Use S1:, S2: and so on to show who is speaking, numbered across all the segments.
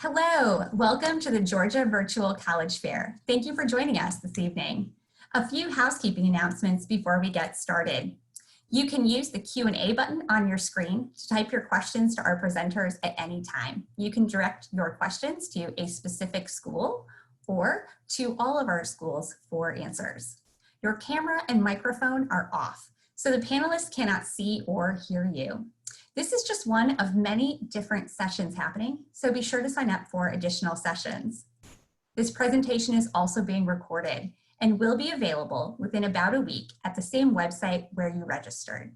S1: Hello, welcome to the Georgia Virtual College Fair. Thank you for joining us this evening. A few housekeeping announcements before we get started. You can use the Q&A button on your screen to type your questions to our presenters at any time. You can direct your questions to a specific school or to all of our schools for answers. Your camera and microphone are off, so the panelists cannot see or hear you. This is just one of many different sessions happening, so be sure to sign up for additional sessions. This presentation is also being recorded and will be available within about a week at the same website where you registered.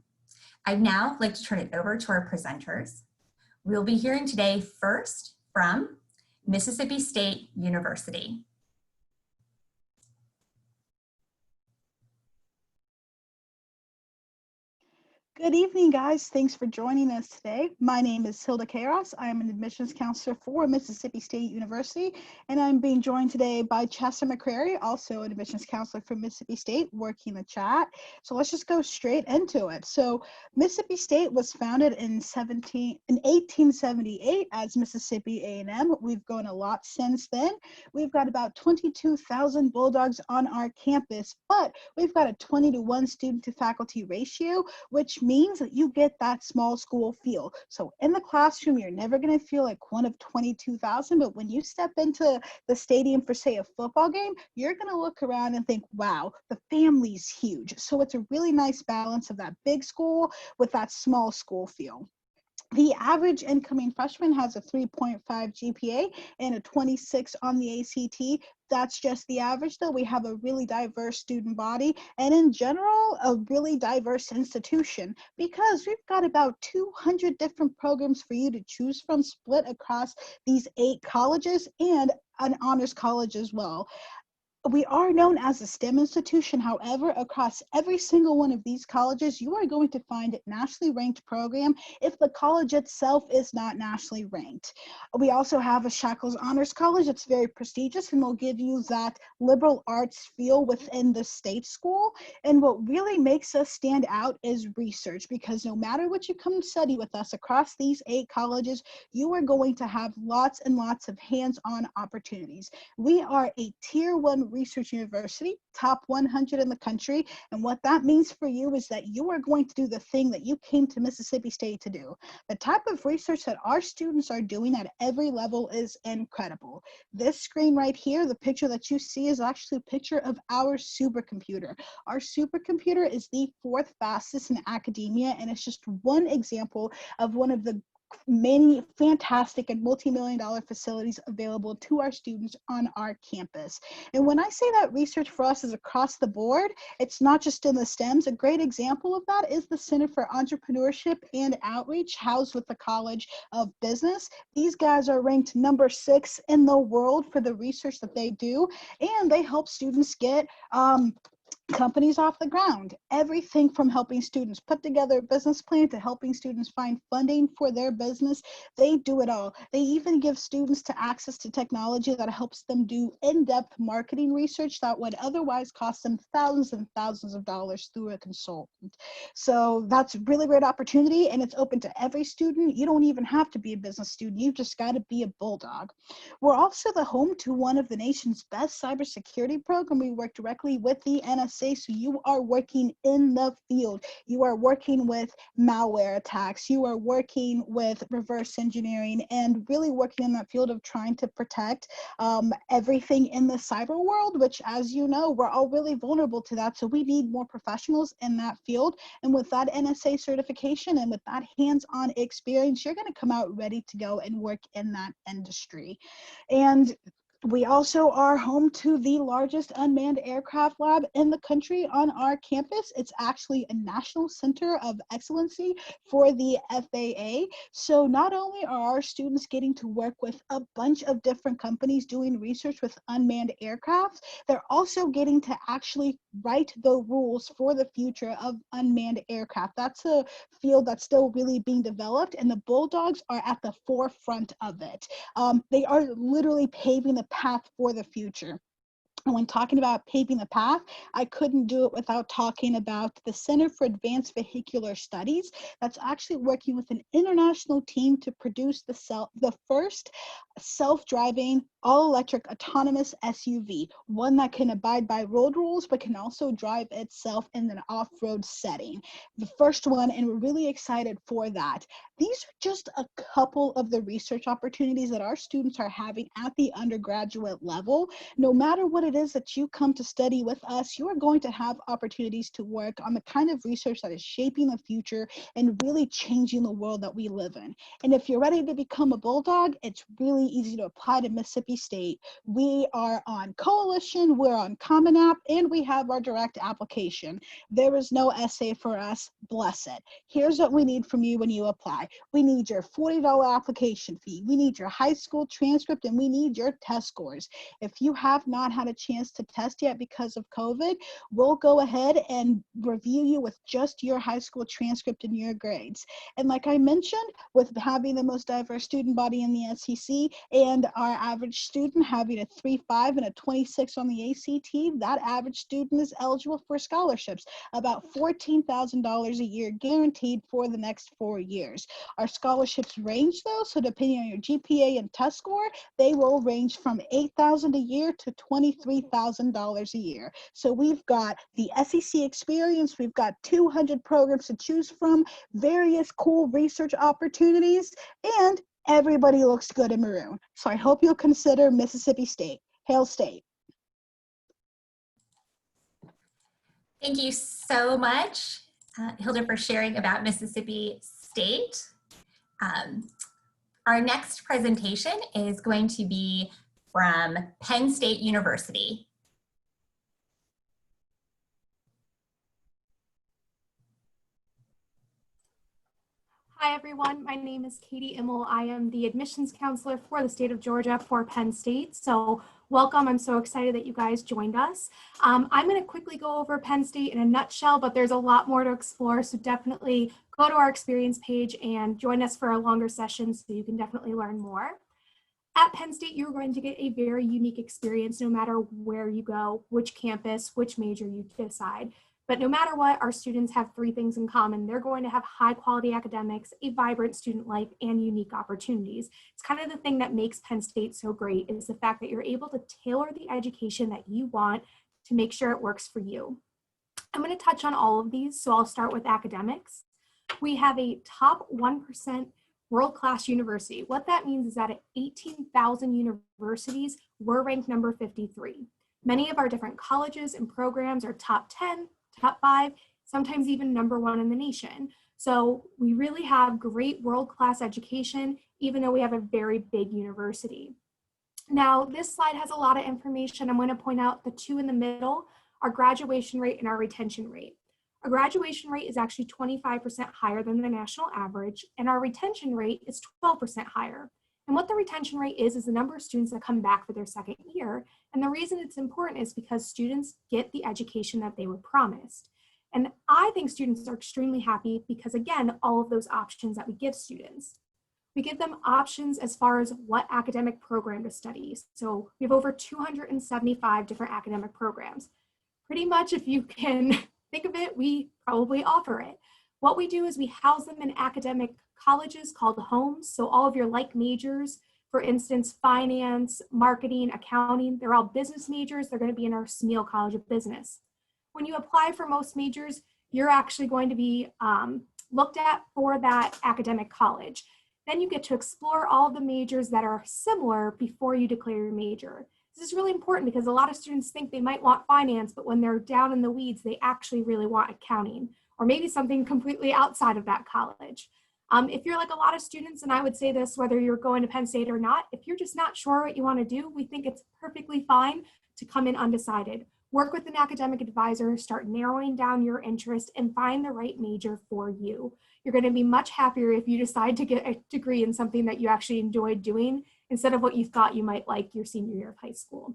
S1: I'd now like to turn it over to our presenters. We'll be hearing today first from Mississippi State University.
S2: Good evening, guys. Thanks for joining us today. My name is Hilda Kairos. I am an admissions counselor for Mississippi State University, and I'm being joined today by Chester McCrary, also an admissions counselor for Mississippi State, working the chat. So let's just go straight into it. So Mississippi State was founded in 1878 as Mississippi A&M. We've grown a lot since then. We've got about 22,000 Bulldogs on our campus, but we've got a 20-to-1 student to faculty ratio, which means that you get that small school feel. So in the classroom, you're never going to feel like one of 22,000, but when you step into the stadium for, say, a football game, you're going to look around and think, wow, the family's huge. So it's a really nice balance of that big school with that small school feel. The average incoming freshman has a 3.5 GPA and a 26 on the ACT. That's just the average, though. We have a really diverse student body and in general, a really diverse institution because we've got about 200 different programs for you to choose from split across these 8 colleges and an honors college as well. We are known as a STEM institution. However, across every single one of these colleges, you are going to find a nationally ranked program if the college itself is not nationally ranked. We also have a Shackles Honors College that's very prestigious and will give you that liberal arts feel within the state school. And what really makes us stand out is research, because no matter what you come study with us across these 8 colleges, you are going to have lots and lots of hands-on opportunities. We are a Tier 1 research university, top 100 in the country. And what that means for you is that you are going to do the thing that you came to Mississippi State to do. The type of research that our students are doing at every level is incredible. This screen right here, the picture that you see is actually a picture of our supercomputer. Our supercomputer is the 4th fastest in academia, and it's just one example of one of the many fantastic and multi-million-dollar facilities available to our students on our campus. And when I say that research for us is across the board, it's not just in the STEMs. A great example of that is the Center for Entrepreneurship and Outreach, housed with the College of Business. These guys are ranked number 6 in the world for the research that they do, and they help students get companies off the ground. Everything from helping students put together a business plan to helping students find funding for their business. They do it all. They even give students access to technology that helps them do in-depth marketing research that would otherwise cost them thousands and thousands of dollars through a consultant. So that's a really great opportunity, and it's open to every student. You don't even have to be a business student. You've just got to be a Bulldog. We're also the home to one of the nation's best cybersecurity programs. We work directly with the NSA. So you are working in the field. You are working with malware attacks. You are working with reverse engineering and really working in that field of trying to protect everything in the cyber world, which, as you know, we're all really vulnerable to that. So we need more professionals in that field. And with that NSA certification and with that hands-on experience, you're going to come out ready to go and work in that industry. And we also are home to the largest unmanned aircraft lab in the country on our campus. It's actually a national center of excellency for the FAA. So not only are our students getting to work with a bunch of different companies doing research with unmanned aircraft, they're also getting to actually write the rules for the future of unmanned aircraft. That's a field that's still really being developed, and the Bulldogs are at the forefront of it. They are literally paving the path for the future. And when talking about paving the path, I couldn't do it without talking about the Center for Advanced Vehicular Studies that's actually working with an international team to produce the first self-driving, all-electric autonomous SUV, one that can abide by road rules but can also drive itself in an off-road setting. The first one, and we're really excited for that. These are just a couple of the research opportunities that our students are having at the undergraduate level. No matter what it is that you come to study with us, you are going to have opportunities to work on the kind of research that is shaping the future and really changing the world that we live in. And if you're ready to become a Bulldog, it's really easy to apply to Mississippi State. We are on Coalition, we're on Common App, and we have our direct application. There is no essay for us, bless it. Here's what we need from you when you apply. We need your $40 application fee. We need your high school transcript, and we need your test scores. If you have not had a chance to test yet because of COVID, we'll go ahead and review you with just your high school transcript and your grades. And like I mentioned, with having the most diverse student body in the SEC and our average student having a 3.5 and a 26 on the ACT, that average student is eligible for scholarships, about $14,000 a year guaranteed for the next 4 years. Our scholarships range though, so depending on your GPA and test score, they will range from $8,000 a year to $23,000 a year. So we've got the SEC experience, we've got 200 programs to choose from, various cool research opportunities, and everybody looks good in maroon. So I hope you'll consider Mississippi State. Hail State.
S1: Thank you so much, Hilda, for sharing about Mississippi State. Our next presentation is going to be from Penn State University.
S3: Hi everyone, my name is Katie Immel. I am the admissions counselor for the state of Georgia for Penn State. So welcome, I'm so excited that you guys joined us. I'm gonna quickly go over Penn State in a nutshell, but there's a lot more to explore. So definitely go to our experience page and join us for a longer session so you can definitely learn more. At Penn State, you're going to get a very unique experience no matter where you go, which campus, which major you decide. But no matter what, our students have 3 things in common. They're going to have high quality academics, a vibrant student life, and unique opportunities. It's kind of the thing that makes Penn State so great is the fact that you're able to tailor the education that you want to make sure it works for you. I'm going to touch on all of these, so I'll start with academics. We have a top 1% world-class university. What that means is that at 18,000 universities, we're ranked number 53. Many of our different colleges and programs are top 10, top 5, sometimes even number 1 in the nation. So we really have great world-class education, even though we have a very big university. Now, this slide has a lot of information. I'm going to point out the 2 in the middle, our graduation rate and our retention rate. Our graduation rate is actually 25% higher than the national average, and our retention rate is 12% higher. And what the retention rate is the number of students that come back for their second year. And the reason it's important is because students get the education that they were promised. And I think students are extremely happy because, again, all of those options that we give students. We give them options as far as what academic program to study. So we have over 275 different academic programs. Pretty much, if you can think of it, we probably offer it. What we do is we house them in academic colleges called homes. So all of your like majors, for instance, finance, marketing, accounting, they're all business majors. They're going to be in our Smeal College of Business. When you apply for most majors, you're actually going to be looked at for that academic college. Then you get to explore all the majors that are similar before you declare your major. This is really important because a lot of students think they might want finance, but when they're down in the weeds, they actually really want accounting or maybe something completely outside of that college. If you're like a lot of students, and I would say this whether you're going to Penn State or not, if you're just not sure what you want to do, we think it's perfectly fine to come in undecided. Work with an academic advisor, start narrowing down your interest, and find the right major for you. You're going to be much happier if you decide to get a degree in something that you actually enjoyed doing instead of what you thought you might like your senior year of high school.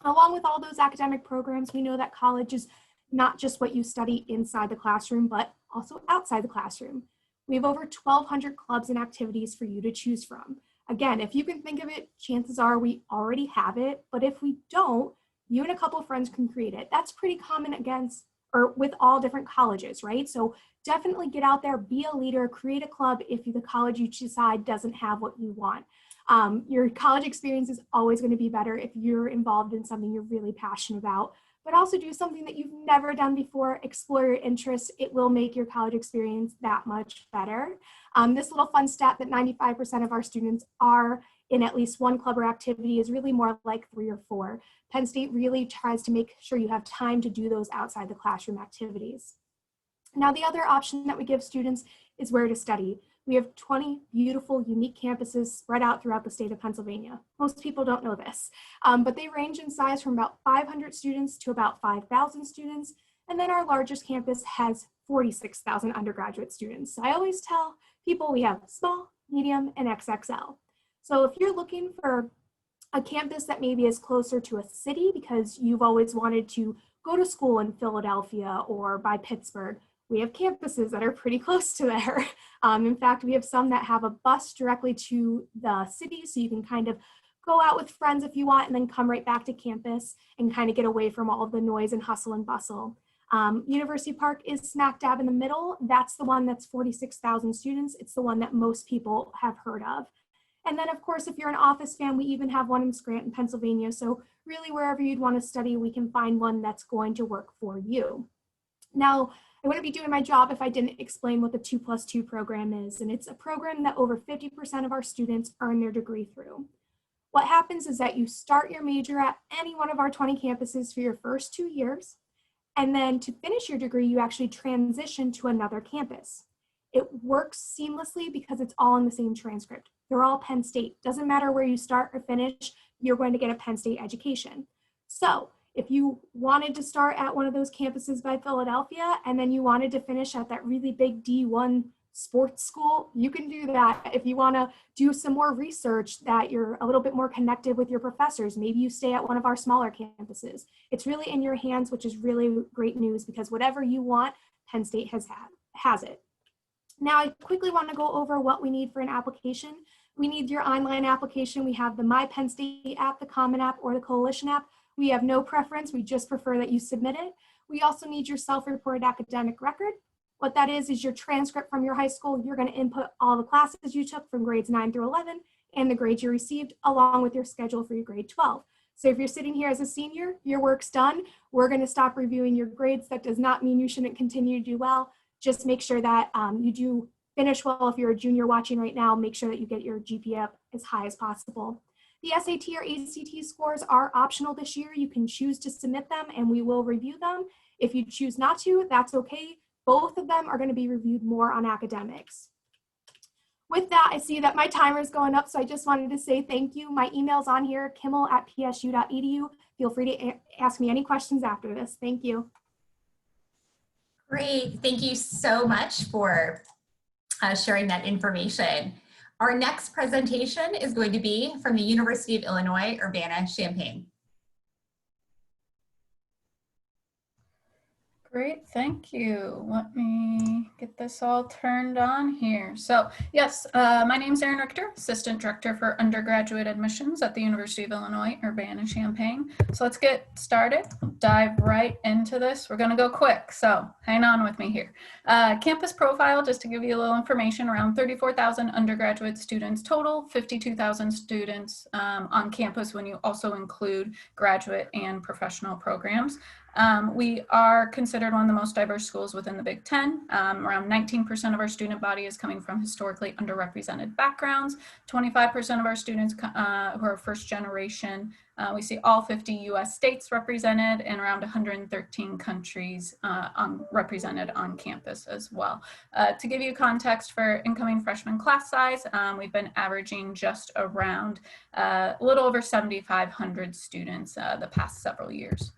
S3: Along with all those academic programs, we know that college is not just what you study inside the classroom, but also outside the classroom. We have over 1,200 clubs and activities for you to choose from. Again, if you can think of it, chances are we already have it, but if we don't, You and a couple of friends can create it. That's pretty common against or with all different colleges, right? So definitely get out there, be a leader, create a club if the college you decide doesn't have what you want. Your college experience is always going to be better if you're involved in something you're really passionate about, but also do something that you've never done before, explore your interests. It will make your college experience that much better. This little fun stat that 95% of our students are in at least one club or activity is really more like 3 or 4. Penn State really tries to make sure you have time to do those outside the classroom activities. Now, the other option that we give students is where to study. We have 20 beautiful, unique campuses spread out throughout the state of Pennsylvania. Most people don't know this, but they range in size from about 500 students to about 5,000 students. And then our largest campus has 46,000 undergraduate students. So I always tell people we have small, medium, and XXL. So if you're looking for a campus that maybe is closer to a city because you've always wanted to go to school in Philadelphia or by Pittsburgh, we have campuses that are pretty close to there. In fact, we have some that have a bus directly to the city, so you can kind of go out with friends if you want and then come right back to campus and kind of get away from all of the noise and hustle and bustle. University Park is smack dab in the middle. That's the one that's 46,000 students. It's the one that most people have heard of. And then, of course, if you're an Office fan, we even have one in Scranton, Pennsylvania. So really, wherever you'd want to study, we can find one that's going to work for you. Now, I wouldn't be doing my job if I didn't explain what the 2+2 program is. And it's a program that over 50% of our students earn their degree through. What happens is that you start your major at any one of our 20 campuses for your first 2 years. And then to finish your degree, you actually transition to another campus. It works seamlessly because it's all in the same transcript. They're all Penn State. Doesn't matter where you start or finish, you're going to get a Penn State education. So if you wanted to start at one of those campuses by Philadelphia and then you wanted to finish at that really big D1 sports school, you can do that. If you want to do some more research that you're a little bit more connected with your professors, maybe you stay at one of our smaller campuses. It's really in your hands, which is really great news because whatever you want, Penn State has it. Now, I quickly want to go over what we need for an application. We need your online application. We have the My Penn State app, the Common App, or the Coalition app. We have no preference. We just prefer that you submit it. We also need your self-reported academic record. What that is your transcript from your high school. You're going to input all the classes you took from grades 9 through 11 and the grades you received along with your schedule for your grade 12. So if you're sitting here as a senior, your work's done. We're going to stop reviewing your grades. That does not mean you shouldn't continue to do well. Just make sure that you do finish well. If you're a junior watching right now, make sure that you get your GPA up as high as possible. The SAT or ACT scores are optional this year. You can choose to submit them and we will review them. If you choose not to, that's okay. Both of them are going to be reviewed more on academics. With that, I see that my timer is going up, so I just wanted to say thank you. My email's on here, kimmel@psu.edu. Feel free to ask me any questions after this. Thank you.
S1: Great. Thank you so much for sharing that information. Our next presentation is going to be from the University of Illinois, Urbana, Champaign.
S4: Great, thank you. Let me get this all turned on here. So yes, my name is Erin Richter, Assistant Director for Undergraduate Admissions at the University of Illinois, Urbana-Champaign. So let's get started. We'll dive right into this. We're gonna go quick, so hang on with me here. Campus profile, just to give you a little information, around 34,000 undergraduate students total, 52,000 students on campus when you also include graduate and professional programs. We are considered one of the most diverse schools within the Big Ten. Around 19% of our student body is coming from historically underrepresented backgrounds. 25% of our students who are first generation. We see all 50 US states represented and around 113 countries represented on campus as well. To give you context for incoming freshman class size, we've been averaging just around a little over 7,500 students the past several years.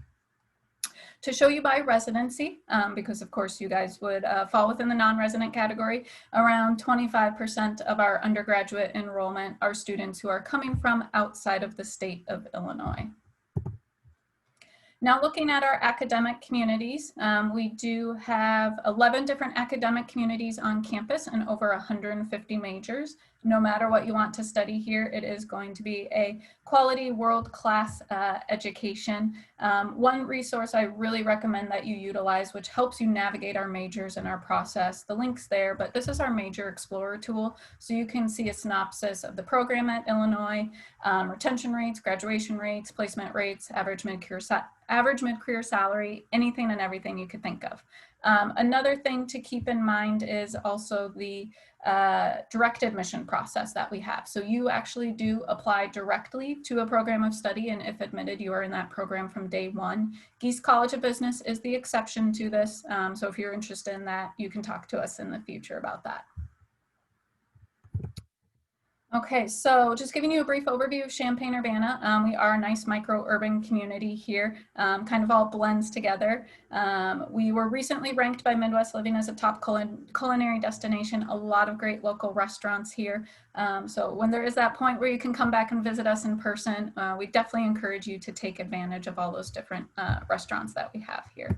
S4: To show you by residency, because of course you guys would fall within the non-resident category, around 25% of our undergraduate enrollment are students who are coming from outside of the state of Illinois. Now looking at our academic communities, we do have 11 different academic communities on campus and over 150 majors. no matter what you want to study here, it is going to be a quality world-class education. One resource I really recommend that you utilize, which helps you navigate our majors and our process, the link's there, but this is our Major Explorer tool. So you can see a synopsis of the program at Illinois, retention rates, graduation rates, placement rates, average mid-career salary, anything and everything you could think of. Another thing to keep in mind is also the direct admission process that we have. So you actually do apply directly to a program of study, and if admitted, you are in that program from day one. Geese College of Business is the exception to this. So if you're interested in that, you can talk to us in the future about that. Okay, so just giving you a brief overview of Champaign, Urbana. We are a nice micro-urban community here, kind of all blends together. We were recently ranked by Midwest Living as a top culinary destination, a lot of great local restaurants here. So when there is that point where you can come back and visit us in person, we definitely encourage you to take advantage of all those different restaurants that we have here.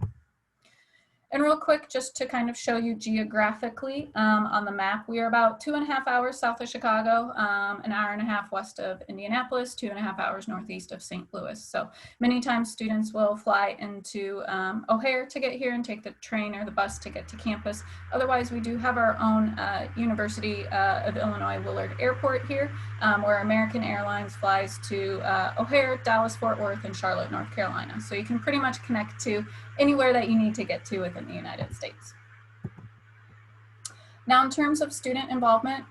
S4: And real quick, just to kind of show you geographically on the map, we are about 2.5 hours south of Chicago, an hour and a half west of Indianapolis, 2.5 hours northeast of St. Louis. So many times students will fly into O'Hare to get here and take the train or the bus to get to campus. Otherwise, we do have our own University of Illinois Willard Airport here, where American Airlines flies to O'Hare, Dallas, Fort Worth, and Charlotte, North Carolina. So you can pretty much connect to anywhere that you need to get to within the United States. Now, in terms of student involvement,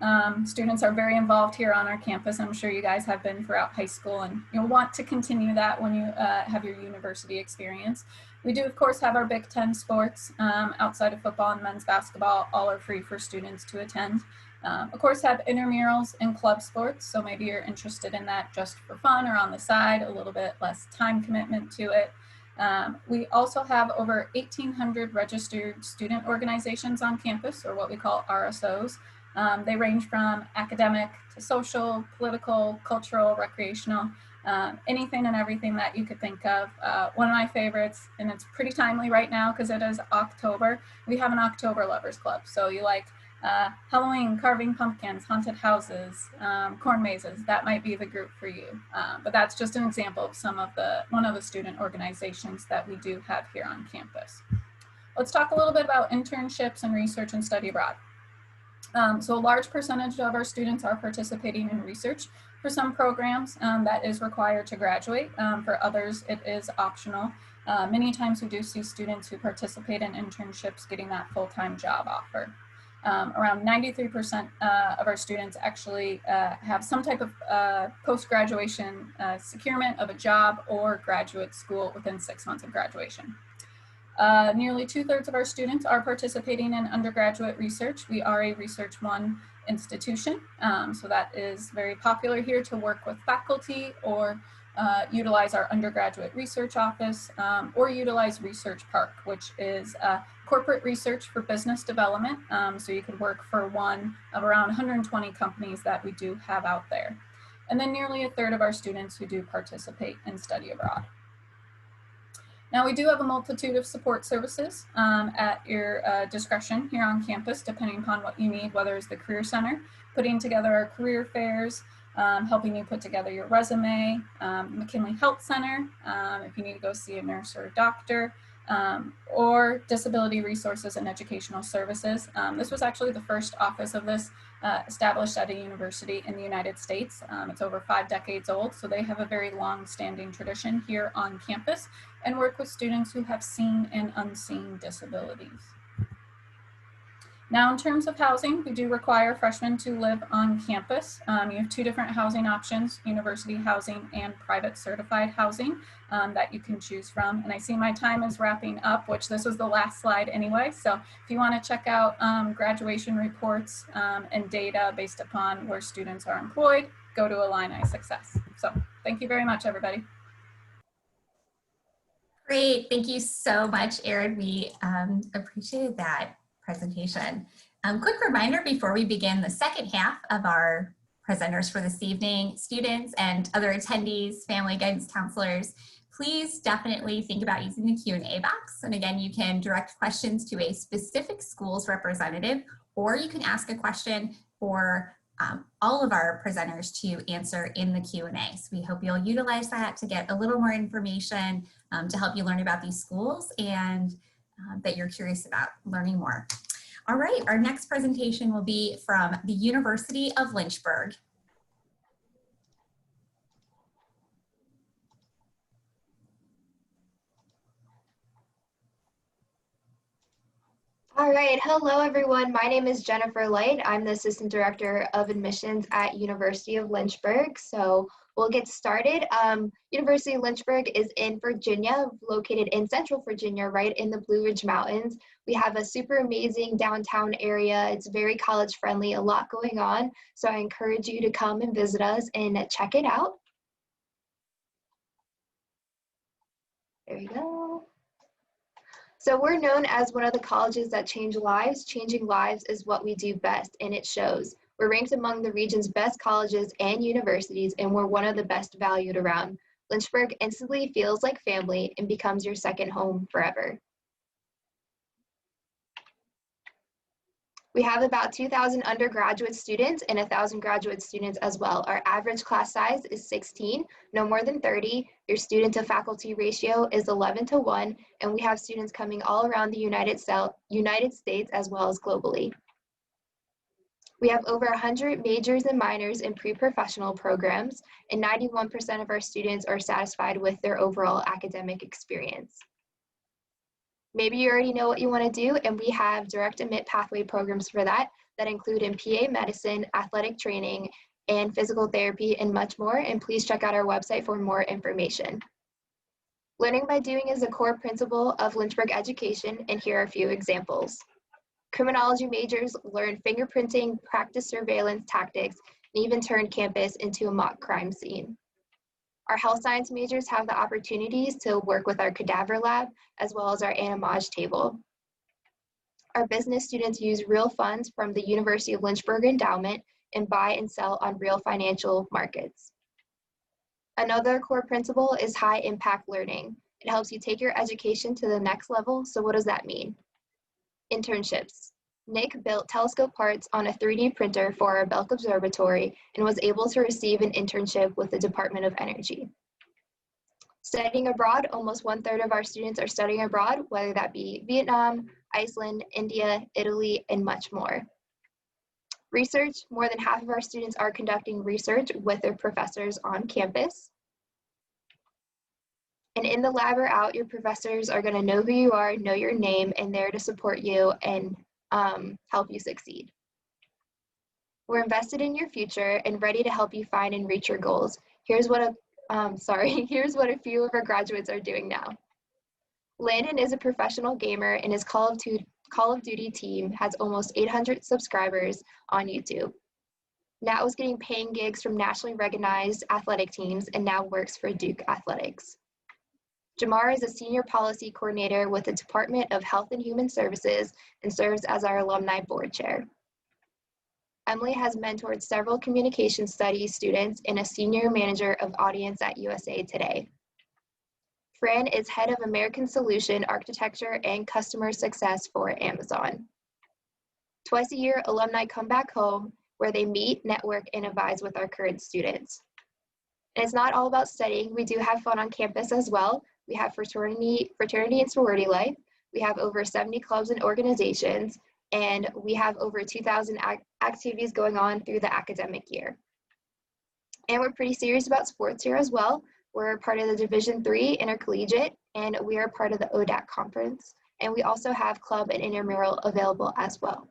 S4: students are very involved here on our campus. I'm sure you guys have been throughout high school, and you'll want to continue that when you have your university experience. We do, of course, have our Big Ten sports outside of football and men's basketball. All are free for students to attend. Of course, have intramurals and club sports, so maybe you're interested in that just for fun or on the side, a little bit less time commitment to it. We also have over 1,800 registered student organizations on campus, or what we call RSOs. They range from academic to social, political, cultural, recreational, anything and everything that you could think of. One of my favorites, and it's pretty timely right now because it is October, we have an October Lovers Club. So you like Halloween, carving pumpkins, haunted houses, corn mazes, that might be the group for you. But that's just an example of one of the student organizations that we do have here on campus. Let's talk a little bit about internships and research and study abroad. So a large percentage of our students are participating in research. For some programs, that is required to graduate. For others, it is optional. Many times we do see students who participate in internships getting that full-time job offer. Around 93% of our students actually have some type of post-graduation securement of a job or graduate school within 6 months of graduation. Nearly 2/3 of our students are participating in undergraduate research. We are a Research One institution, so that is very popular here to work with faculty or utilize our undergraduate research office or utilize Research Park, which is corporate research for business development. So you could work for one of around 120 companies that we do have out there. And then nearly 1/3 of our students who do participate in study abroad. Now, we do have a multitude of support services at your discretion here on campus, depending upon what you need, whether it's the Career Center, putting together our career fairs, helping you put together your resume, McKinley Health Center, if you need to go see a nurse or a doctor, or disability resources and educational services. This was actually the first office of this established at a university in the United States. It's over 5 decades old, so they have a very long-standing tradition here on campus and work with students who have seen and unseen disabilities. Now, in terms of housing, we do require freshmen to live on campus. You have 2 different housing options, university housing and private certified housing that you can choose from. And I see my time is wrapping up, which this was the last slide anyway. So if you want to check out graduation reports and data based upon where students are employed, go to Illini Success. So thank you very much, everybody.
S1: Great, thank you so much, Erin. We appreciated that presentation. Quick reminder before we begin the second half of our presenters for this evening, students and other attendees, family guidance counselors, please definitely think about using the Q&A box. And again, you can direct questions to a specific school's representative, or you can ask a question for all of our presenters to answer in the Q&A. So we hope you'll utilize that to get a little more information to help you learn about these schools and that you're curious about learning more. All right, our next presentation will be from the University of Lynchburg.
S5: All right, hello everyone. My name is Jennifer Light. I'm the Assistant Director of Admissions at University of Lynchburg. So we'll get started. University of Lynchburg is in Virginia, located in Central Virginia, right in the Blue Ridge Mountains. We have a super amazing downtown area. It's very college friendly, a lot going on. So I encourage you to come and visit us and check it out. There we go. So we're known as one of the colleges that change lives. Changing lives is what we do best, and it shows. We're ranked among the region's best colleges and universities, and we're one of the best valued around. Lynchburg instantly feels like family and becomes your second home forever. We have about 2,000 undergraduate students and 1,000 graduate students as well. Our average class size is 16, no more than 30. Your student to faculty ratio is 11:1, and we have students coming all around the United States as well as globally. We have over 100 majors and minors in pre-professional programs, and 91% of our students are satisfied with their overall academic experience. Maybe you already know what you want to do, and we have direct admit pathway programs for that include in PA medicine, athletic training, and physical therapy, and much more. And please check out our website for more information. Learning by doing is a core principle of Lynchburg education, and here are a few examples. Criminology majors learn fingerprinting, practice surveillance tactics, and even turn campus into a mock crime scene. Our health science majors have the opportunities to work with our cadaver lab as well as our animage table. Our business students use real funds from the University of Lynchburg endowment and buy and sell on real financial markets. Another core principle is high impact learning. It helps you take your education to the next level. So what does that mean? Internships. Nick built telescope parts on a 3D printer for our Belk Observatory and was able to receive an internship with the Department of Energy. Studying abroad, almost 1/3 of our students are studying abroad, whether that be Vietnam, Iceland, India, Italy, and much more. Research, more than half of our students are conducting research with their professors on campus. And in the lab or out, your professors are going to know who you are, know your name, and there to support you and help you succeed. We're invested in your future and ready to help you find and reach your goals. Here's what a few of our graduates are doing now. Landon is a professional gamer, and his Call of Duty team has almost 800 subscribers on YouTube. Nat was getting paying gigs from nationally recognized athletic teams and now works for Duke Athletics. Jamar is a senior policy coordinator with the Department of Health and Human Services and serves as our alumni board chair. Emily has mentored several communication studies students and a senior manager of audience at USA Today. Fran is head of American Solution Architecture and Customer Success for Amazon. Twice a year, alumni come back home where they meet, network, and advise with our current students. And it's not all about studying. We do have fun on campus as well. We have fraternity and sorority life. We have over 70 clubs and organizations, and we have over 2,000 activities going on through the academic year. And we're pretty serious about sports here as well. We're part of the Division III Intercollegiate, and we are part of the ODAC conference. And we also have club and intramural available as well.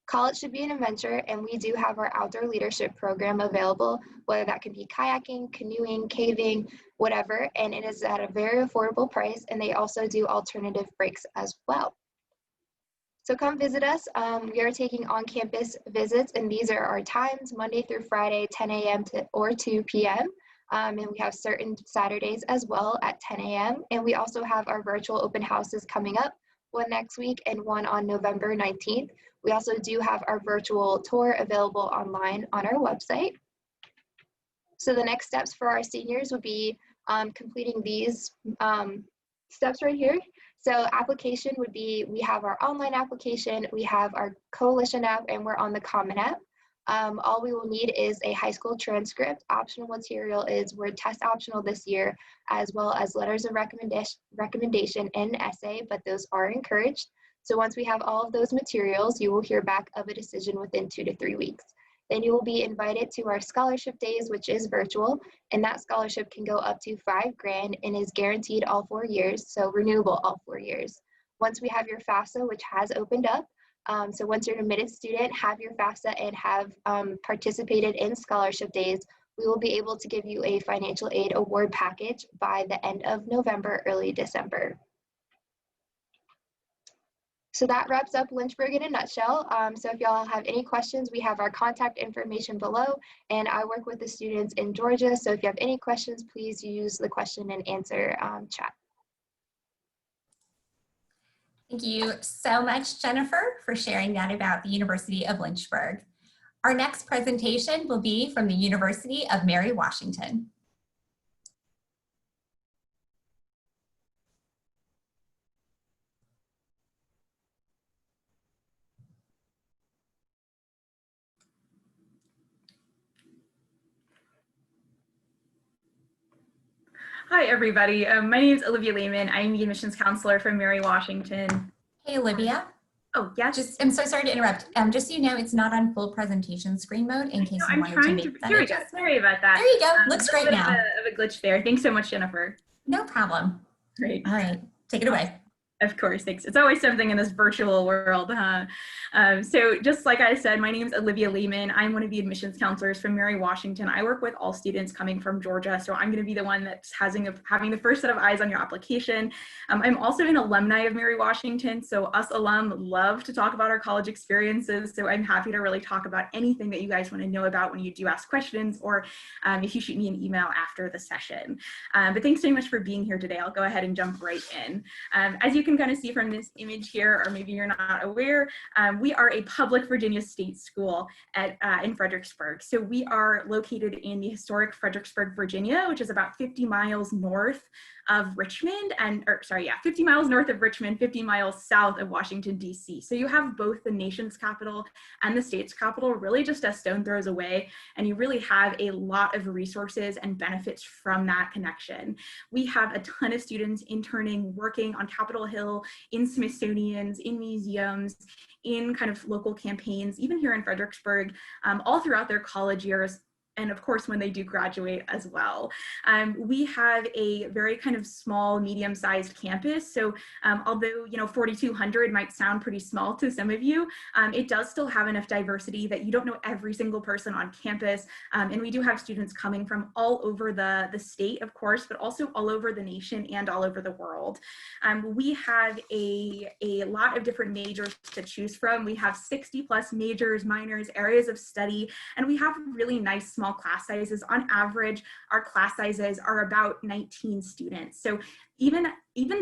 S5: College should be an adventure, and we do have our outdoor leadership program available, whether that can be kayaking, canoeing, caving, whatever, and it is at a very affordable price, and they also do alternative breaks as well. So come visit us. We are taking on-campus visits, and these are our times, Monday through Friday, 10 a.m. or 2 p.m., and we have certain Saturdays as well at 10 a.m., and we also have our virtual open houses coming up, one next week and one on November 19th. We also do have our virtual tour available online on our website. So the next steps for our seniors would be completing these steps right here. So application would be, we have our online application, we have our Coalition app, and we're on the Common app. All we will need is a high school transcript. Optional material is word test optional this year, as well as letters of recommendation and an essay, but those are encouraged. So once we have all of those materials, you will hear back of a decision within 2 to 3 weeks. Then you will be invited to our scholarship days, which is virtual, and that scholarship can go up to $5 grand and is guaranteed all 4 years, so renewable all 4 years. Once we have your FAFSA, which has opened up, so once you're an admitted student, have your FAFSA and have participated in scholarship days, we will be able to give you a financial aid award package by the end of November, early December. So that wraps up Lynchburg in a nutshell. So if y'all have any questions, we have our contact information below, and I work with the students in Georgia. So if you have any questions, please use the question and answer chat.
S1: Thank you so much, Jennifer, for sharing that about the University of Lynchburg. Our next presentation will be from the University of Mary Washington.
S6: Hi, everybody. My name is Olivia Lehman. I'm the admissions counselor from Mary Washington.
S1: Hey, Olivia.
S6: Oh, yes.
S1: I'm so sorry to interrupt. Just so you know, it's not on full presentation screen mode in case you wanted to make that
S6: Here we go.
S1: adjustment.
S6: Sorry about that.
S1: There you go. Looks great now.
S6: Of a glitch there. Thanks so much, Jennifer.
S1: No problem.
S6: Great.
S1: All right. Take it away.
S6: Of course, thanks. It's always something in this virtual world, huh? So just like I said, my name is Olivia Lehman. I'm one of the admissions counselors from Mary Washington. I work with all students coming from Georgia, so I'm going to be the one that's having the first set of eyes on your application. I'm also an alumni of Mary Washington, so us alum love to talk about our college experiences, so I'm happy to really talk about anything that you guys want to know about when you do ask questions, or if you shoot me an email after the session. But thanks so much for being here today. I'll go ahead and jump right in. As you can kind of see from this image here, or maybe you're not aware, we are a public Virginia state school in Fredericksburg. So we are located in the historic Fredericksburg, Virginia, which is about 50 miles north of Richmond, 50 miles north of Richmond, 50 miles south of Washington, D.C. So you have both the nation's capital and the state's capital really just a stone throws away, and you really have a lot of resources and benefits from that connection. We have a ton of students interning, working on Capitol Hill, in Smithsonian's, in museums, in kind of local campaigns, even here in Fredericksburg, all throughout their college years, and of course when they do graduate as well. We have a very kind of small, medium-sized campus. So although 4,200 might sound pretty small to some of you, it does still have enough diversity that you don't know every single person on campus. And we do have students coming from all over the state, of course, but also all over the nation and all over the world. We have a lot of different majors to choose from. We have 60 plus majors, minors, areas of study, and we have really nice small class sizes. On average, our class sizes are about 19 students. So even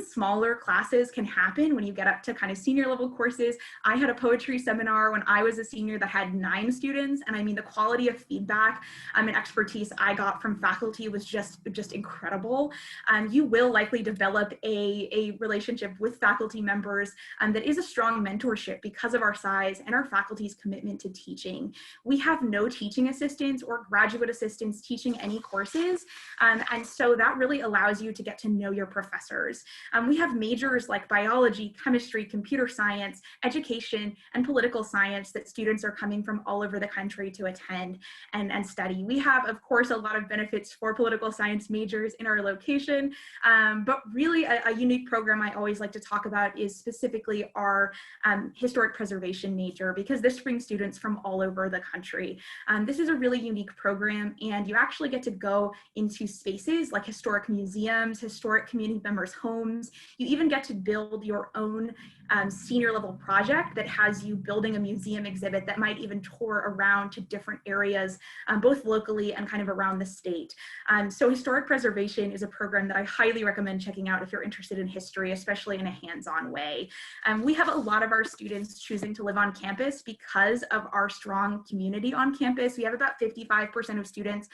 S6: smaller classes can happen when you get up to kind of senior level courses. I had a poetry seminar when I was a senior that had 9 students. And I mean, the quality of feedback and expertise I got from faculty was just incredible. You will likely develop a relationship with faculty members that is a strong mentorship because of our size and our faculty's commitment to teaching. We have no teaching assistants or graduate assistants teaching any courses. And so that really allows you to get to know your professors. We have majors like biology, chemistry, computer science, education, and political science that students are coming from all over the country to attend and study. We have, of course, a lot of benefits for political science majors in our location, but really a unique program I always like to talk about is specifically our historic preservation major, because this brings students from all over the country. This is a really unique program, and you actually get to go into spaces like historic museums, historic community members' homes. You even get to build your own senior level project that has you building a museum exhibit that might even tour around to different areas, both locally and kind of around the state. So historic preservation is a program that I highly recommend checking out if you're interested in history, especially in a hands-on way. We have a lot of our students choosing to live on campus because of our strong community on campus. We have about 55% of students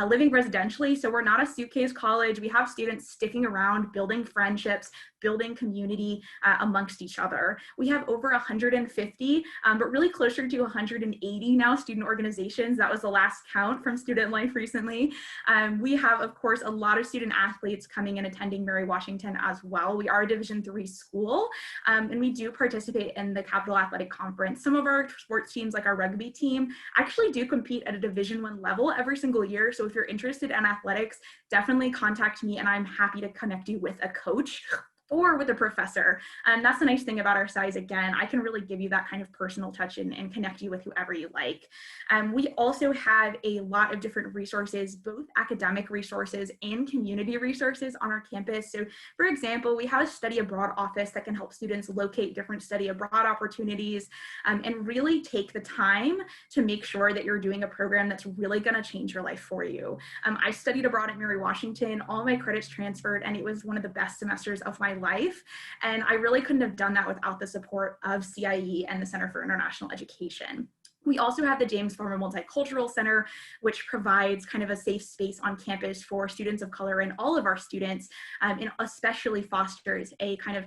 S6: living residentially. So we're not a suitcase college. We have students sticking around, building friendships, building community amongst each other. We have over 150, but really closer to 180 now student organizations. That was the last count from Student Life recently. We have, of course, a lot of student athletes coming and attending Mary Washington as well. We are a Division III school, and we do participate in the Capital Athletic Conference. Some of our sports teams, like our rugby team, actually do compete at a Division I level every single year. So if you're interested in athletics, definitely contact me and I'm happy to connect you with a coach or with a professor. And that's the nice thing about our size. Again, I can really give you that kind of personal touch and connect you with whoever you like. We also have a lot of different resources, both academic resources and community resources on our campus. So for example, we have a study abroad office that can help students locate different study abroad opportunities and really take the time to make sure that you're doing a program that's really gonna change your life for you. I studied abroad at Mary Washington, all my credits transferred, and it was one of the best semesters of my life. And I really couldn't have done that without the support of CIE and the Center for International Education. We also have the James Farmer Multicultural Center, which provides kind of a safe space on campus for students of color and all of our students, and especially fosters a kind of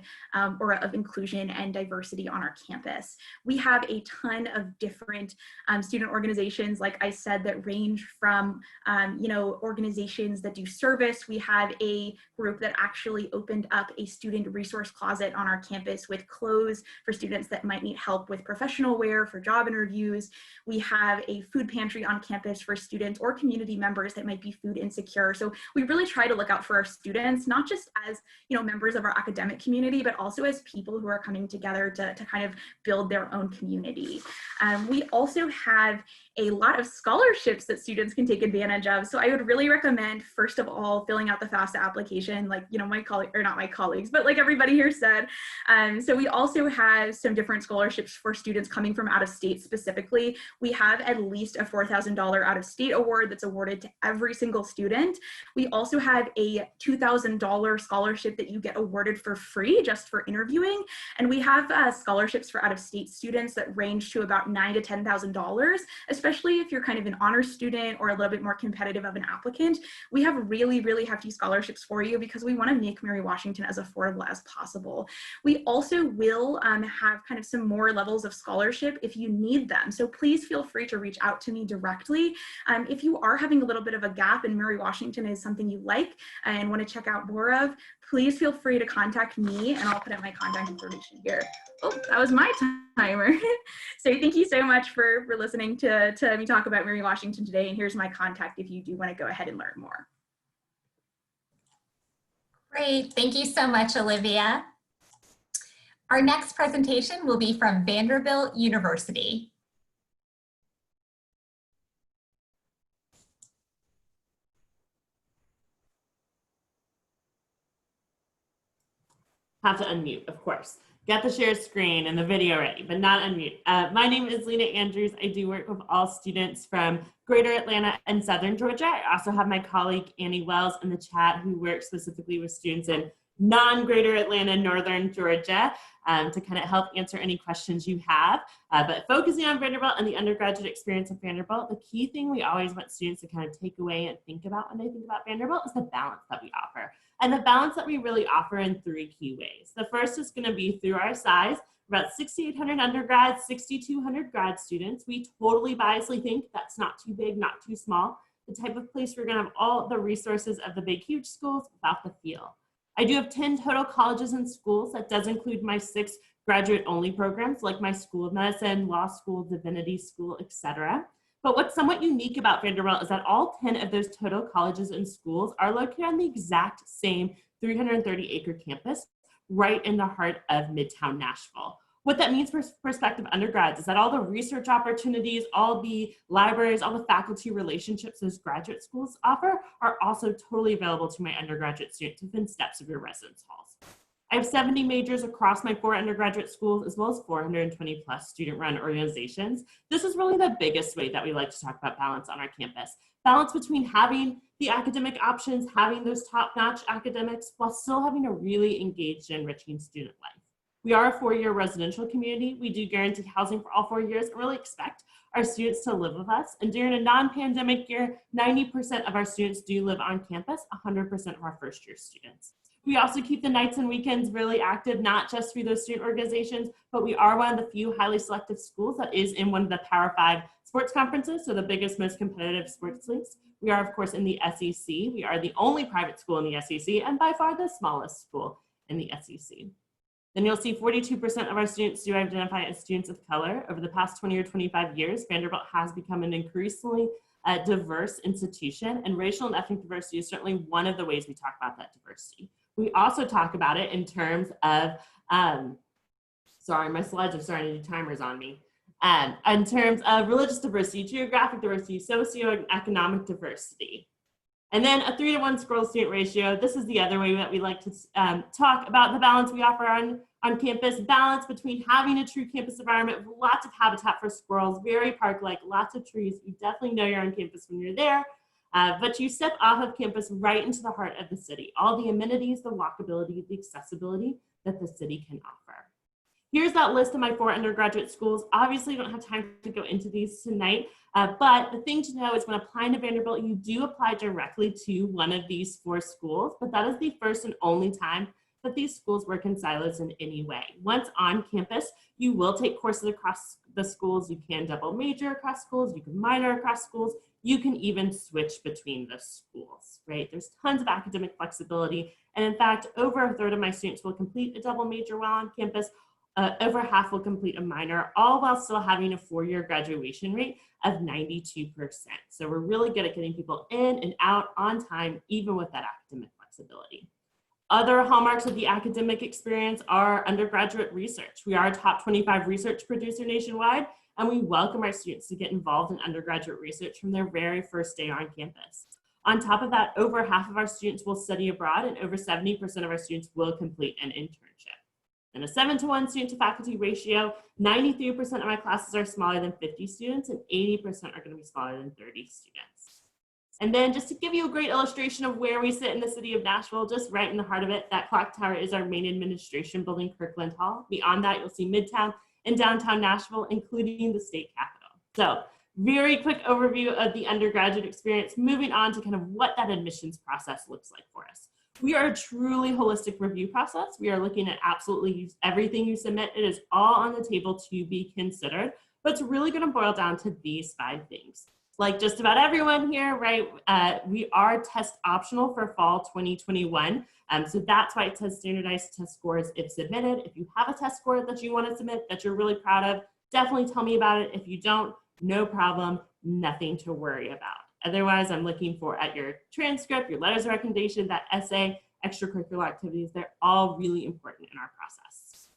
S6: aura of inclusion and diversity on our campus. We have a ton of different student organizations, like I said, that range from organizations that do service. We have a group that actually opened up a student resource closet on our campus with clothes for students that might need help with professional wear for job interviews. We have a food pantry on campus for students or community members that might be food insecure. So we really try to look out for our students, not just as members of our academic community, but also as people who are coming together to kind of build their own community. We also have a lot of scholarships that students can take advantage of. So I would really recommend, first of all, filling out the FAFSA application, like, my colleague, or not my colleagues, but like everybody here said. So we also have some different scholarships for students coming from out of state specifically. We have at least a $4,000 out of state award that's awarded to every single student. We also have a $2,000 scholarship that you get awarded for free just for interviewing. And we have scholarships for out of state students that range to about $9,000 to $10,000, especially if you're kind of an honor student or a little bit more competitive of an applicant. We have really, really hefty scholarships for you because we want to make Mary Washington as affordable as possible. We also will have kind of some more levels of scholarship if you need them. So please feel free to reach out to me directly. If you are having a little bit of a gap and Mary Washington is something you like and want to check out more of, please feel free to contact me and I'll put up my contact information here. Oh, that was my timer. So thank you so much for listening to me talk about Mary Washington today. And here's my contact if you do want to go ahead and learn more.
S1: Great, thank you so much, Olivia. Our next presentation will be from Vanderbilt University.
S7: Have to unmute, of course. Get the share screen and the video ready, but not unmute. My name is Lena Andrews. I do work with all students from Greater Atlanta and Southern Georgia. I also have my colleague Annie Wells in the chat who works specifically with students in non-Greater Atlanta, Northern Georgia, to kind of help answer any questions you have. But focusing on Vanderbilt and the undergraduate experience of Vanderbilt, the key thing we always want students to kind of take away and think about when they think about Vanderbilt is the balance that we offer. And the balance that we really offer in three key ways. The first is going to be through our size. About 6,800 undergrads, 6,200 grad students. We totally biasly think that's not too big, not too small. The type of place we're going to have all the resources of the big, huge schools without the feel. I do have 10 total colleges and schools. That does include my 6 graduate-only programs, like my School of Medicine, Law School, Divinity School, etc. But what's somewhat unique about Vanderbilt is that all 10 of those total colleges and schools are located on the exact same 330-acre campus right in the heart of Midtown Nashville. What that means for prospective undergrads is that all the research opportunities, all the libraries, all the faculty relationships those graduate schools offer are also totally available to my undergraduate students within steps of your residence halls. I have 70 majors across my 4 undergraduate schools, as well as 420 plus student-run organizations. This is really the biggest way that we like to talk about balance on our campus. Balance between having the academic options, having those top-notch academics, while still having a really engaged and enriching student life. We are a 4-year residential community. We do guarantee housing for all 4 years and really expect our students to live with us. And during a non-pandemic year, 90% of our students do live on campus, 100% of our first-year students. We also keep the nights and weekends really active, not just through those student organizations, but we are one of the few highly selective schools that is in one of the Power 5 sports conferences, so the biggest, most competitive sports leagues. We are, of course, in the SEC. We are the only private school in the SEC and by far the smallest school in the SEC. Then you'll see 42% of our students do identify as students of color. Over the past 20 or 25 years, Vanderbilt has become an increasingly diverse institution, and racial and ethnic diversity is certainly one of the ways we talk about that diversity. We also talk about it in terms of, sorry, my slides are starting to do timers on me. In terms of religious diversity, geographic diversity, socioeconomic diversity. And then a 3-to-1 scroll-student ratio. This is the other way that we like to talk about the balance we offer on campus. Balance between having a true campus environment with lots of habitat for squirrels, very park-like, lots of trees. You definitely know you're on campus when you're there. But you step off of campus right into the heart of the city. All the amenities, the walkability, the accessibility that the city can offer. Here's that list of my 4 undergraduate schools. Obviously, I don't have time to go into these tonight, but the thing to know is when applying to Vanderbilt, you do apply directly to one of these 4 schools, but that is the first and only time that these schools work in silos in any way. Once on campus, you will take courses across the schools. You can double major across schools. You can minor across schools. You can even switch between the schools, right? There's tons of academic flexibility. And in fact, over a third of my students will complete a double major while on campus. Over half will complete a minor, all while still having a 4-year graduation rate of 92%. So we're really good at getting people in and out on time, even with that academic flexibility. Other hallmarks of the academic experience are undergraduate research. We are a top 25 research producer nationwide, and we welcome our students to get involved in undergraduate research from their very first day on campus. On top of that, over half of our students will study abroad, and over 70% of our students will complete an internship. And a 7-to-1 student to faculty ratio, 93% of my classes are smaller than 50 students and 80% are going to be smaller than 30 students. And then just to give you a great illustration of where we sit in the city of Nashville, just right in the heart of it, that clock tower is our main administration building, Kirkland Hall. Beyond that, you'll see Midtown and downtown Nashville, including the state capitol. So very quick overview of the undergraduate experience, moving on to kind of what that admissions process looks like for us. We are a truly holistic review process. We are looking at absolutely everything you submit. It is all on the table to be considered, but it's really going to boil down to these 5 things. Like just about everyone here, right? We are test optional for fall 2021. So that's why it says standardized test scores if submitted. If you have a test score that you want to submit that you're really proud of, definitely tell me about it. If you don't, no problem, nothing to worry about. Otherwise, I'm looking at your transcript, your letters of recommendation, that essay, extracurricular activities. They're all really important in our process.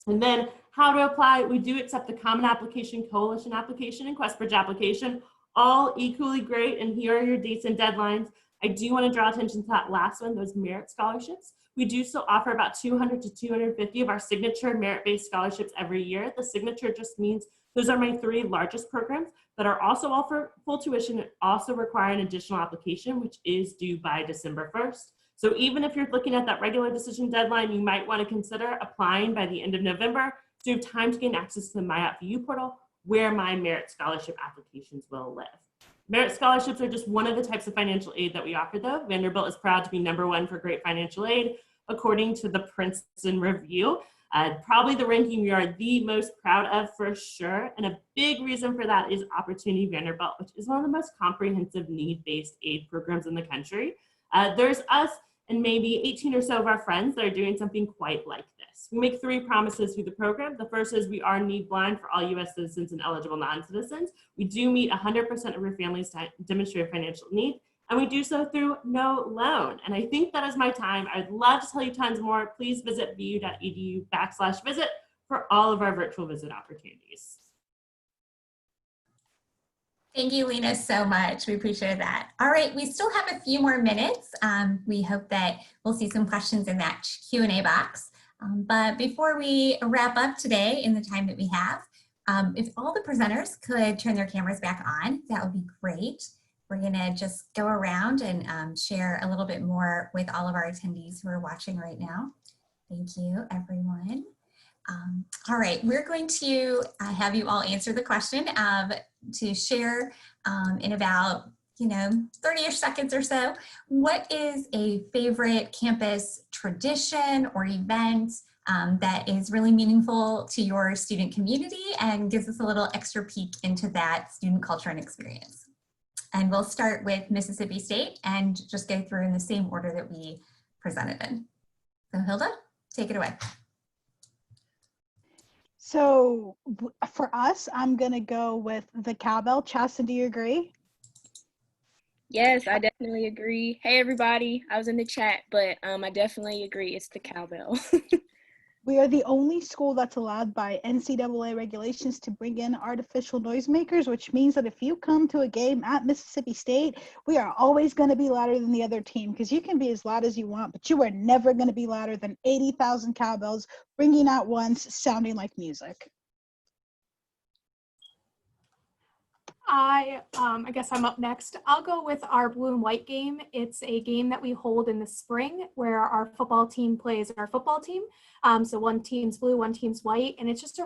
S7: And then how to apply. We do accept the Common Application, Coalition application, and QuestBridge application, all equally great. And here are your dates and deadlines. I do want to draw attention to that last one, those merit scholarships. We do still offer about 200 to 250 of our signature merit-based scholarships every year. The signature just means those are my 3 largest programs that are also all for full tuition and also require an additional application, which is due by December 1st. So even if you're looking at that regular decision deadline, you might want to consider applying by the end of November so you have time to gain access to the MyOpView portal where my merit scholarship applications will live. Merit scholarships are just one of the types of financial aid that we offer though. Vanderbilt is proud to be #1 for great financial aid according to the Princeton Review. Probably the ranking we are the most proud of for sure. And a big reason for that is Opportunity Vanderbilt, which is one of the most comprehensive need-based aid programs in the country. There's us and maybe 18 or so of our friends that are doing something quite like this. We make 3 promises through the program. The first is we are need blind for all US citizens and eligible non-citizens. We do meet 100% of your family's demonstrated financial need. And we do so through no loan. And I think that is my time. I'd love to tell you tons more. Please visit vu.edu/visit for all of our virtual visit opportunities.
S1: Thank you, Lena, so much. We appreciate that. All right, we still have a few more minutes. We hope that we'll see some questions in that Q&A box. But before we wrap up today in the time that we have, if all the presenters could turn their cameras back on, that would be great. We're gonna just go around and share a little bit more with all of our attendees who are watching right now. Thank you, everyone. All right, we're going to have you all answer the question to share in about 30-ish seconds or so. What is a favorite campus tradition or event that is really meaningful to your student community and gives us a little extra peek into that student culture and experience? And we'll start with Mississippi State and just go through in the same order that we presented in. So Hilda, take it away.
S2: So for us, I'm going to go with the cowbell. Chastin, do you agree?
S8: Yes, I definitely agree. Hey, everybody. I was in the chat, but I definitely agree. It's the cowbell.
S2: We are the only school that's allowed by NCAA regulations to bring in artificial noisemakers, which means that if you come to a game at Mississippi State, we are always going to be louder than the other team, because you can be as loud as you want, but you are never going to be louder than 80,000 cowbells ringing out once, sounding like music.
S3: I guess I'm up next. I'll go with our blue and white game. It's a game that we hold in the spring where our football team plays our football team. So one team's blue, one team's white, and it's just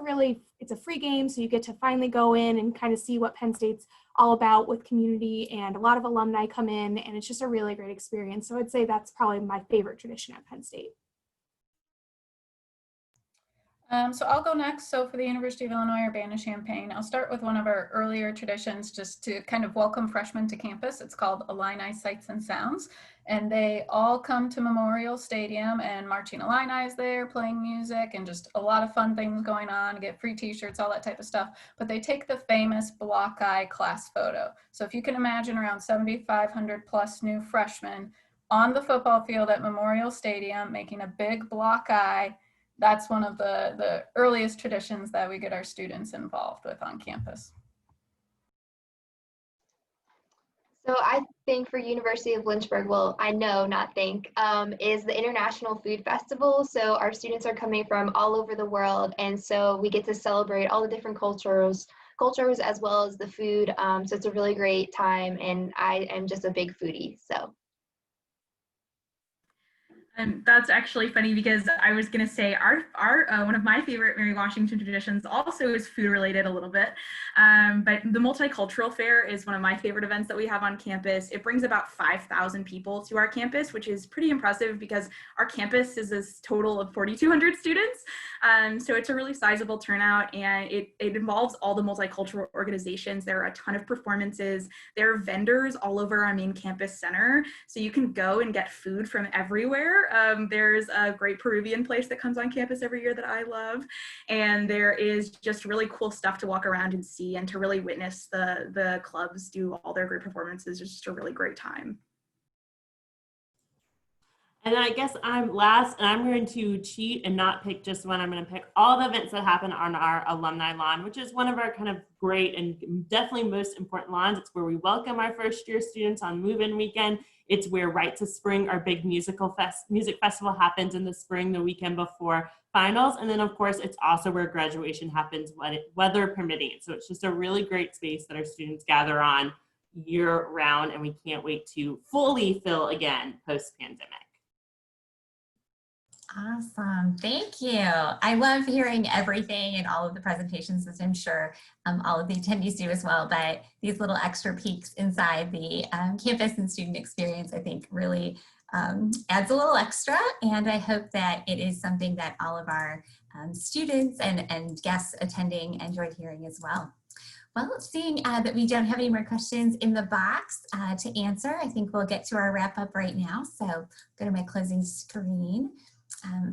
S3: it's a free game. So you get to finally go in and kind of see what Penn State's all about with community, and a lot of alumni come in, and it's just a really great experience. So I'd say that's probably my favorite tradition at Penn State.
S4: So I'll go next. So for the University of Illinois Urbana-Champaign, I'll start with one of our earlier traditions just to kind of welcome freshmen to campus. It's called Illini Sights and Sounds, and they all come to Memorial Stadium, and Marching Illini is there playing music and just a lot of fun things going on, get free t-shirts, all that type of stuff. But they take the famous block eye class photo. So if you can imagine around 7,500 plus new freshmen on the football field at Memorial Stadium making a big block eye, that's one of the earliest traditions that we get our students involved with on campus.
S5: So I think for University of Lynchburg, well, I know, not think, is the International Food Festival. So our students are coming from all over the world, and so we get to celebrate all the different cultures as well as the food. So it's a really great time, and I am just a big foodie, so.
S6: And that's actually funny because I was going to say our one of my favorite Mary Washington traditions also is food related a little bit. But the Multicultural Fair is one of my favorite events that we have on campus. It brings about 5,000 people to our campus, which is pretty impressive because our campus is a total of 4,200 students. So it's a really sizable turnout, and it involves all the multicultural organizations. There are a ton of performances. There are vendors all over our main campus center. So you can go and get food from everywhere. There's a great Peruvian place that comes on campus every year that I love. And there is just really cool stuff to walk around and see and to really witness the clubs do all their great performances. It's just a really great time.
S7: And then I guess I'm last, and I'm going to cheat and not pick just one. I'm going to pick all the events that happen on our alumni lawn, which is one of our kind of great and definitely most important lawns. It's where we welcome our first year students on move-in weekend. It's where Right to Spring, our big music festival happens in the spring, the weekend before finals. And then of course, it's also where graduation happens, weather permitting. So it's just a really great space that our students gather on year round, and we can't wait to fully fill again post-pandemic.
S1: Awesome, thank you. I love hearing everything and all of the presentations, as I'm sure all of the attendees do as well, but these little extra peeks inside the campus and student experience, I think really adds a little extra, and I hope that it is something that all of our students and guests attending enjoyed hearing as well. Well, seeing that we don't have any more questions in the box to answer, I think we'll get to our wrap up right now. So go to my closing screen.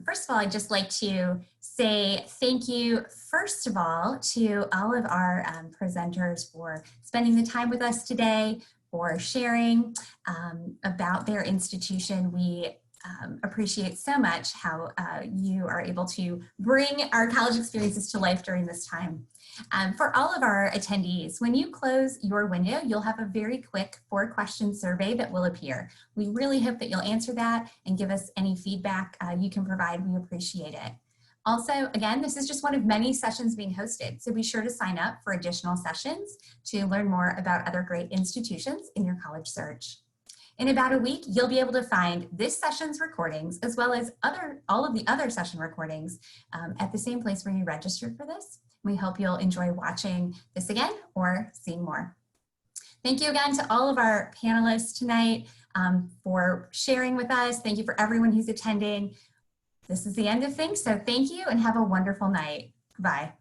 S1: First of all, I'd just like to say thank you, first of all, to all of our presenters for spending the time with us today, for sharing about their institution. We appreciate so much how you are able to bring our college experiences to life during this time. For all of our attendees, when you close your window, you'll have a very quick 4-question survey that will appear. We really hope that you'll answer that and give us any feedback you can provide. We appreciate it. Also, again, this is just one of many sessions being hosted, so be sure to sign up for additional sessions to learn more about other great institutions in your college search. In about a week, you'll be able to find this session's recordings as well as all of the other session recordings at the same place where you registered for this. We hope you'll enjoy watching this again or seeing more. Thank you again to all of our panelists tonight for sharing with us. Thank you for everyone who's attending. This is the end of things, so thank you and have a wonderful night. Bye.